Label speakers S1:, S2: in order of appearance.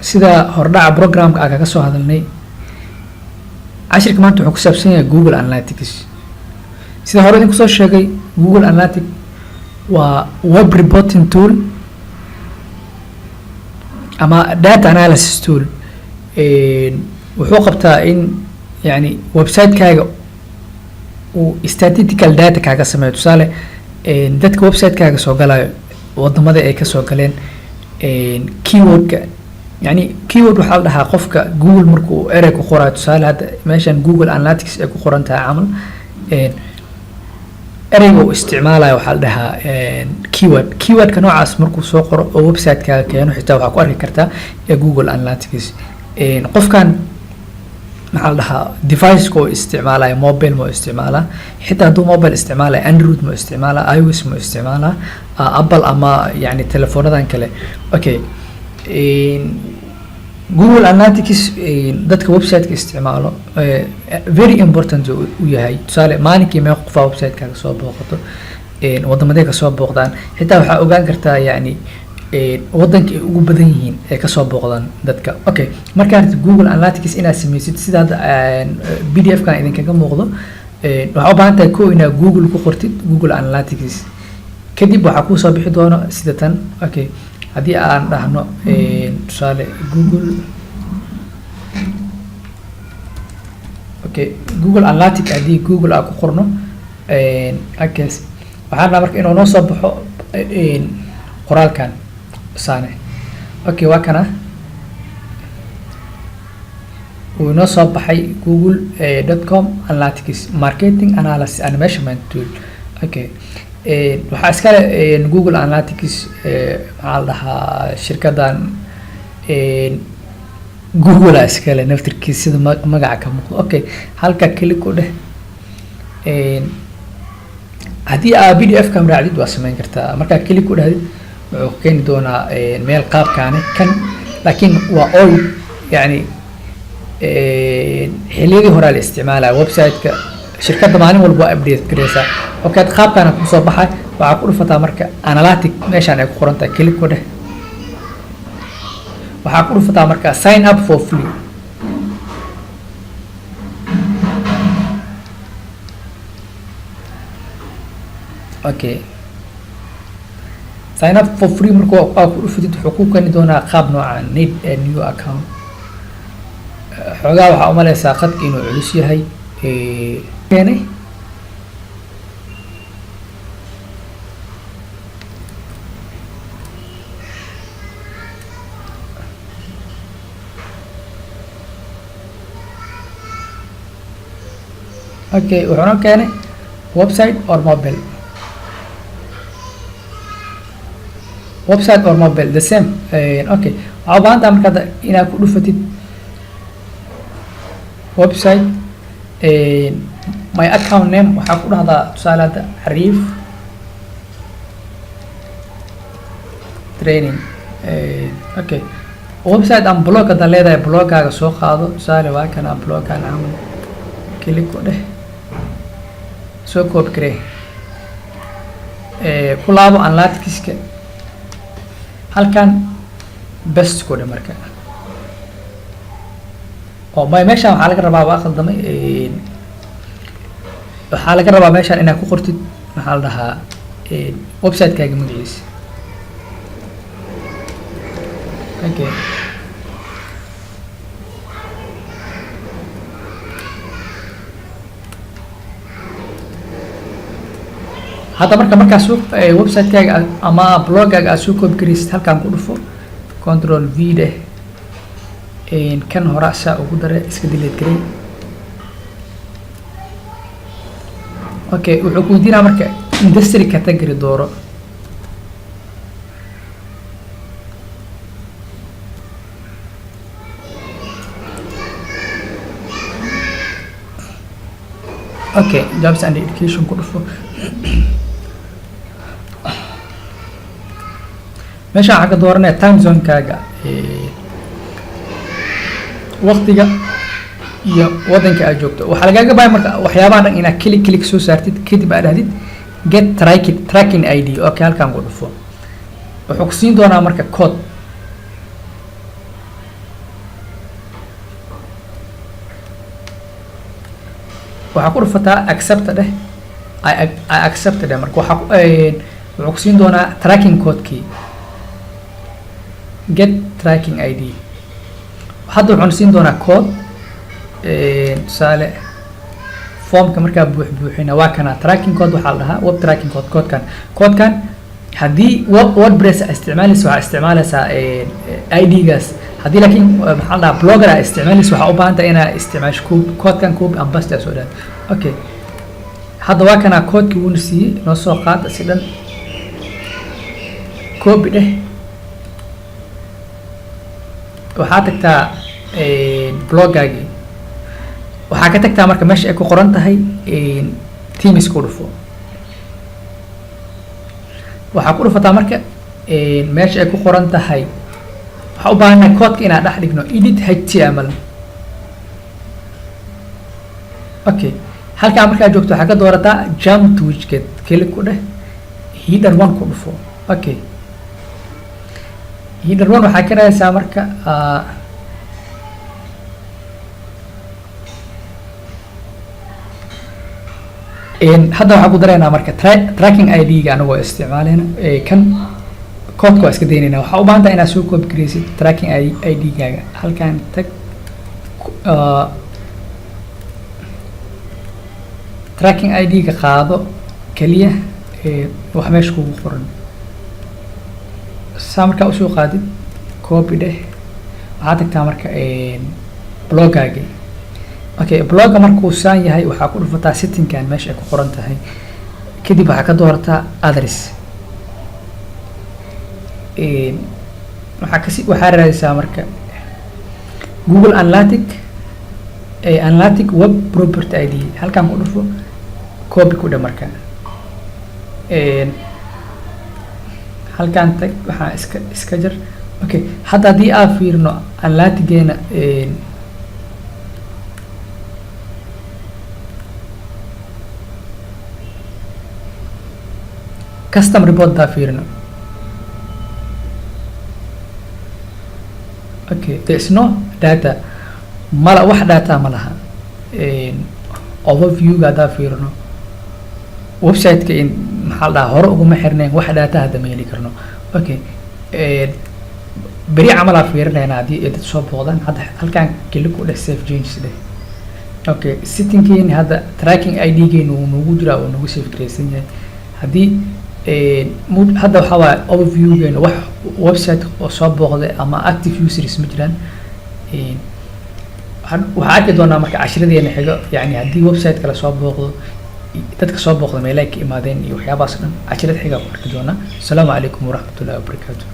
S1: sida hordhaca programka aan kaga soo hadalnay cashirka maanta wuxuu ku saabsan yahay Google Analytics. sida hore idin kusoo sheegay Google Analytics waa web reporting tool ama data analysis tool. wuxuu qabtaa in yani website kaaga uu statistical data kaaga sameeyo. tusaale dadka website kaaga soo galayo wadamada ay ka soo galeen keywordka يعني keyword waxaa la dhahaa qofka Google markuu erey ku qorayo. tusaale hadda meeshan Google Analytics ay ku qoran tahay camal ereyga uu isticmaalayo waxaa la dhahaa keywordka noocaas markuu soo qoro oo website kaaga keeno xitaa waxaa ku arki kartaa Google Analytics. qofkan maxaa la dhahaa device ko isticmaalayo mobile mo isticmaalaa xitaa hadduu mobile isticmaalayo Android mo isticmaalaa iOS mo isticmaalaa Apple ama yani telefonadan kale. okay Google Analytics dadka website ka isticmaalo very important u yahay. tusaale maalinkii mee qof website kaaga soo booqato wadamaday ka soo booqdaan xitaa waxaa ogaan kartaa yani wadanka ay ugu badan yihiin ee ka soo booqdaan dadka. okay markaad Google Analytics inaad sameysid sida PDF kan idinkaga muuqdo waxaa u baahan tahay ko inaad Google ku qortid Google Analytics kadib waxaa ku soo bixi doona sida tan. okay haddii aan dhahno tusaale Google Analytics haddii Google aan ku qorno okay waxaan rabaa marka inuu noo soo baxo qoraalkan saane. okay waa kana uu noo soo baxay google.com Analytics marketing analysis and measurement tool. okay waxaa iskale Google Analytics maxaa la dhahaa shirkadan Google iskale naftirkiisa sida magaca ka muuqdo. okay halka click u dheh haddii aad PDF ka raacdid waa sameyn kartaa. marka click u dhahdid wuxuu keeni doonaa meel qaabkaani kan laakiin waa all yani xilliyadii hore la isticmaalaa website-ka shirkadda maalin walba update gareysaa. okay qaabkan ku soo baxay waxaa ku dhufataa marka Analytics meeshaan ay ku qoran tahay click u dheh waxaa ku dhufataa marka sign up for free. okay sign up for free marka aad ku dhufatid wuxuu ku keeni doonaa qaab noocan need a new account. xoogaa waxaa u maleysaa khadka inuu culus yahay keenay. okay wuxuuna keenay website or mobile the same. okay waxaa u baahan tahay marka inaad ku dhufatid website my account name waxaa ku dhahdaa tusaale hadda Ariif training. okay website aan blog hadda leedahay blogaaga soo qaado. tusaale waa kana blogan camal click u dheh soo copy garee ku laabo Analytics-ka halkan best ku dheh marka oo meeshaan waxaa laga rabaa waa qaldamay waxaa laga rabaa meeshaan inaad ku qortid maxaa la dhahaa website kaaga magaciisa. okay hadda markaas website kaaga ama blogaaga aad soo copy gareysid halkan ku dhufo control V dheh kan hore asaa ugu dare iska delete garey. okay wuxuu ku weydiinaa marka industry category dooro. okay jobs and education ku dhufo meeshaan waxaa ka dooranaya time zone kaaga waqtiga iyo wadanka aad joogto. waxaa lagaaga baahan marka waxyaabaha dhan inaad click soo saartid kadib aad dhahdid get tracking ID. okay halkan ku dhufo wuxuu ku siin doonaa marka code waxaa ku dhufataa accept dheh I accept dheh marka waxaa wuxuu ku siin doonaa tracking codekii get tracking ID hadda wuxuuna siin doonaa code tusaale formka markaa buuxina waa kana tracking code waxaa la dhahaa web tracking code codekan haddii wordpress isticmaalaysa waxaa isticmaalaysaa ID-gaas haddii laakiin maxaa la dhahaa blogger aa isticmaalaysa waxaa u baahan tahay inaa isticmaasho codekan copy and paste soo dhaad okay hadda waa kana codekii wuuna siiyey noo soo qaad si dhan copy dheh waxaa tagtaa bloggaagii waxaa ka tagtaa marka meesha ay ku qoran tahay Teams ku dhufo waxaa ku dhufataa marka meesha ay ku qoran tahay waxaa u baahannahay codeka inaan dhex dhigno edit html okay halkaa markaa joogto waxaa ka doorataa jump to widget keli ku dheh header 1 ku dhufo okay header 1 waxaa ka raadaysaa marka hadda waxaa ku daraynaa marka tracking ID-ga anagoo isticmaaleyna kan codeka waa iska daynayna waxaa u baahan tahay inaad soo copy garaysid tracking ID-gaaga halkan tag tracking ID-ga qaado keliya wax meesha kugu qoran saa markaa usoo qaadid copy dheh waxaa tagtaa marka bloggaagi okay blogga markuu saan yahay waxaa ku dhufataa settingkan meesha ay ku qoran tahay kadib waxaa ka doorataa address waxaa raadaysaa marka Google Analytic web property ID halkan ku dhufo copy ku dheh marka halkan tag waxaa iska jar okay hadda haddii aan fiirno Analytic-geena custom report daa fiirino okay there is no data mala wax data ma laha overview-ga daa fiirino website-ka in maxaa la dhahaa hore uguma xirnayn wax data hadda ma heli karno okay beri camalaa fiirinayna haddii ay dad soo booqdaan hadda halkan keli ku dheh save changes dheh okay settingkeeni hadda tracking ID-geenu wuu noogu jiraa oo nagu save garaysan yahay haddii hadda waxaa waaye overview-geena wax website oo soo booqday ama active users ma jiraan waxaa arki doonaa marka cashiradeena xigo yani haddii website kale soo booqdo dadka soo booqda meelay ka imaadeen iyo waxyaabahaas dhan cashirada xiga ku arki doonaa asalaamu calaykum waraxmatullahi wabarakaatu